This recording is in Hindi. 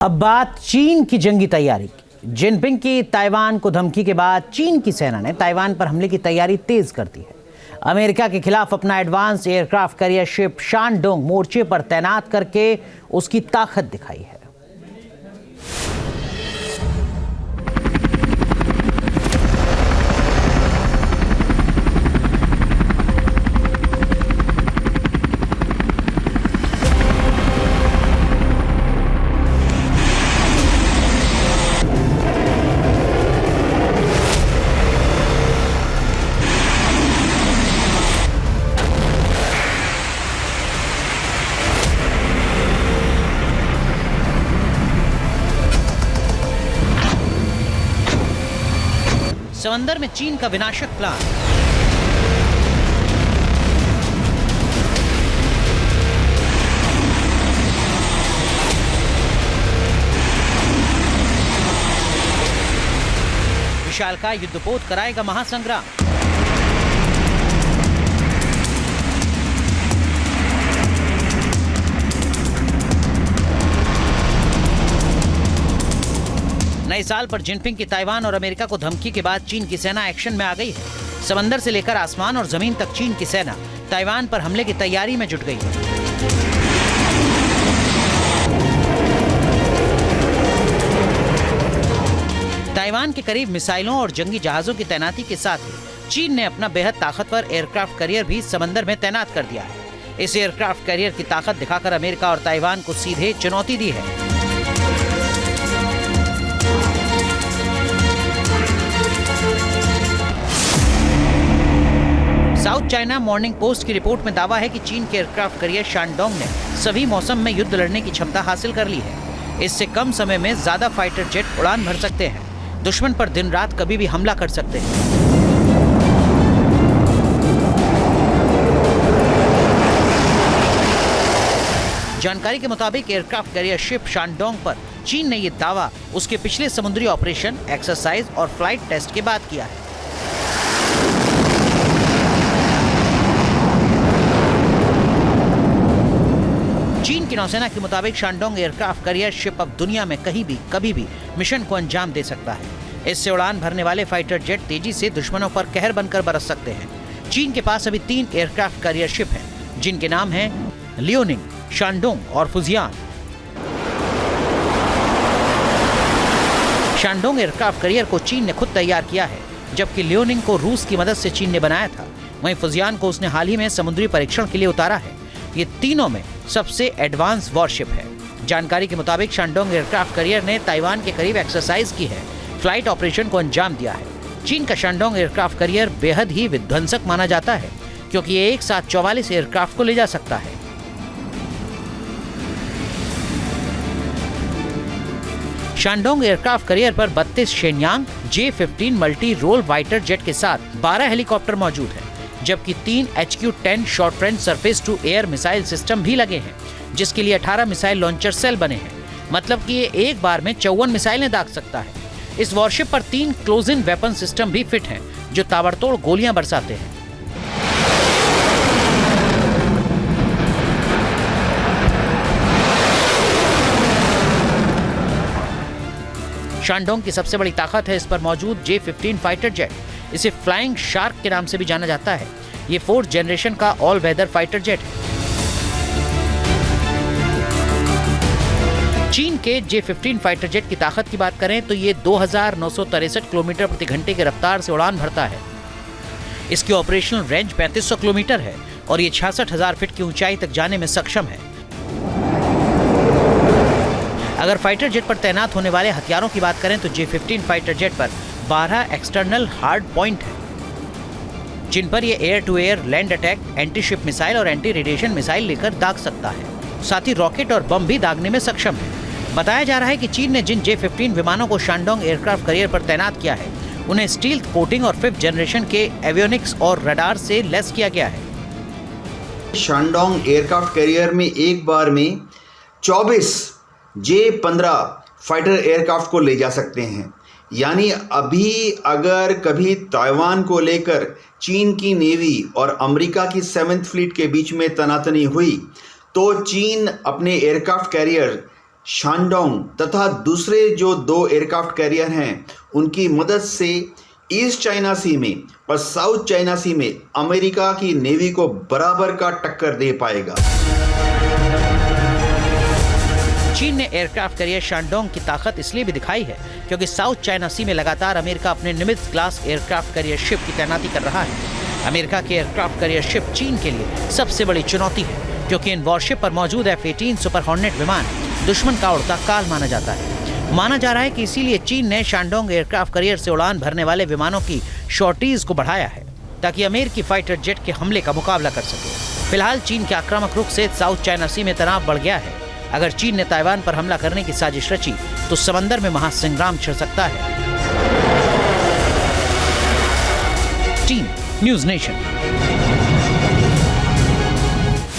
अब बात चीन की जंगी तैयारी की। जिनपिंग की ताइवान को धमकी के बाद चीन की सेना ने ताइवान पर हमले की तैयारी तेज कर दी है। अमेरिका के खिलाफ अपना advance aircraft carrier ship Shandong मोर्चे पर तैनात करके उसकी ताकत दिखाई है। समंदर में चीन का विनाशक प्लान। विशालकाय युद्धपोत कराएगा महासंग्राम। नए साल पर जिनपिंग की ताइवान और अमेरिका को धमकी के बाद चीन की सेना एक्शन में आ गई है। समंदर से लेकर आसमान और जमीन तक चीन की सेना ताइवान पर हमले की तैयारी में जुट गई है। ताइवान के करीब मिसाइलों और जंगी जहाजों की तैनाती के साथ ही चीन ने अपना बेहद ताकतवर एयरक्राफ्ट कैरियर भी समंदर में तैनात कर दिया है। इस एयरक्राफ्ट कैरियर की ताकत दिखाकर अमेरिका और ताइवान को सीधे चुनौती दी है। साउथ चाइना मॉर्निंग पोस्ट की रिपोर्ट में दावा है कि चीन के एयरक्राफ्ट कैरियर शानडोंग ने सभी मौसम में युद्ध लड़ने की क्षमता हासिल कर ली है। इससे कम समय में ज्यादा फाइटर जेट उड़ान भर सकते हैं, दुश्मन पर दिन रात कभी भी हमला कर सकते हैं। जानकारी के मुताबिक एयरक्राफ्ट कैरियर शिप शानडोंग पर चीन ने यह दावा उसके पिछले समुद्री ऑपरेशन, एक्सरसाइज और फ्लाइट टेस्ट के बाद किया है। चीन की नौसेना के मुताबिक शानडोंग एयरक्राफ्ट कैरियर शिप अब दुनिया में कहीं भी कभी भी मिशन को अंजाम दे सकता है। इससे उड़ान भरने वाले फाइटर जेट तेजी से दुश्मनों पर कहर बनकर बरस सकते हैं। चीन के पास अभी 3 एयरक्राफ्ट कैरियर शिप हैं, जिनके नाम हैं लियोनिंग, शानडोंग और फुजियान। शानडोंग एयरक्राफ्ट कैरियर को चीन ने खुद तैयार किया है, जबकि लियोनिंग को रूस की मदद से चीन ने बनाया था। वहीं फुजियान को उसने हाल ही में समुद्री परीक्षण के लिए उतारा है। ये तीनों में सबसे एडवांस वॉरशिप है। जानकारी के मुताबिक शानडोंग एयरक्राफ्ट कैरियर ने ताइवान के करीब एक्सरसाइज की है, फ्लाइट ऑपरेशन को अंजाम दिया है। चीन का शानडोंग एयरक्राफ्ट कैरियर बेहद ही विध्वंसक माना जाता है, क्योंकि ये एक साथ 44 एयरक्राफ्ट को ले जा सकता है। शानडोंग एयरक्राफ्ट कैरियर पर 32 Shenyang J-15 multi role fighter jet के साथ 12 हेलीकॉप्टर मौजूद है, जबकि 3 HQ-10 short range surface to air missile system भी लगे हैं, जिसके लिए 18 मिसाइल लॉन्चर सेल बने हैं। मतलब कि ये एक बार में 54 मिसाइलें दाग सकता है। इस वॉरशिप पर 3 क्लोज इन वेपन सिस्टम भी फिट हैं, जो ताबड़तोड़ गोलियां बरसाते हैं। शानडोंग की सबसे बड़ी ताकत है इस पर मौजूद J-15 फाइटर जेट। इसे फ्लाइंग शार्क के नाम से भी जाना जाता है। ये 4th जनरेशन का ऑल वेदर फाइटर जेट है। चीन के J-15 फाइटर जेट की ताकत की बात करें तो ये 2963 किलोमीटर प्रति घंटे की रफ्तार से उड़ान भरता है। इसकी ऑपरेशनल रेंज 3500 किलोमीटर है और ये 66,000 फीट की ऊंचाई तक जाने में सक्षम है। अगर फाइटर जेट पर तैनात होने वाले हथियारों की बात करें तो J-15 फाइटर जेट पर 12 एक्सटर्नल हार्ड पॉइंट हैं, जिन पर यह air to air, land attack, anti ship missile और एंटी रेडिएशन मिसाइल लेकर दाग सकता है। साथ ही रॉकेट और बम भी दागने में सक्षम है। बताया जा रहा है कि चीन ने जिन J-15 विमानों को शानडोंग एयरक्राफ्ट कैरियर पर तैनात किया है, उन्हें स्टील्थ कोटिंग और 5th जनरेशन के एवियोनिक्स और रडार से लैस किया गया है। शानडोंग एयरक्राफ्ट कैरियर में एक बार में 24 J-15 फाइटर एयरक्राफ्ट को ले जा सकते हैं। यानी अभी अगर कभी ताइवान को लेकर चीन की नेवी और अमेरिका की 7th फ्लीट के बीच में तनातनी हुई तो चीन अपने एयरक्राफ्ट कैरियर शानडोंग तथा दूसरे जो 2 एयरक्राफ्ट कैरियर हैं उनकी मदद से ईस्ट चाइना सी में और साउथ चाइना सी में अमेरिका की नेवी को बराबर का टक्कर दे पाएगा। चीन ने एयरक्राफ्ट कैरियर शानडोंग की ताकत इसलिए भी दिखाई है क्योंकि साउथ चाइना सी में लगातार अमेरिका अपने निमित्ज क्लास एयरक्राफ्ट कैरियर शिप की तैनाती कर रहा है। अमेरिका की एयरक्राफ्ट कैरियर शिप चीन के लिए सबसे बड़ी चुनौती है क्योंकि इन वॉरशिप पर मौजूद F-18 सुपर हॉर्नेट विमान दुश्मन का उड़ता काल माना जाता है। माना जा रहा है कि इसीलिए चीन ने शानडोंग एयरक्राफ्ट कैरियर से उड़ान भरने वाले विमानों की शॉर्टीज को बढ़ाया है ताकि अमेरिकी फाइटर जेट के हमले का मुकाबला कर सके। फिलहाल चीन के आक्रामक रुख से साउथ चाइना सी में तनाव बढ़ गया है। अगर चीन ने ताइवान पर हमला करने की साजिश रची तो समंदर में महासंग्राम छिड़ सकता है। Team news nation.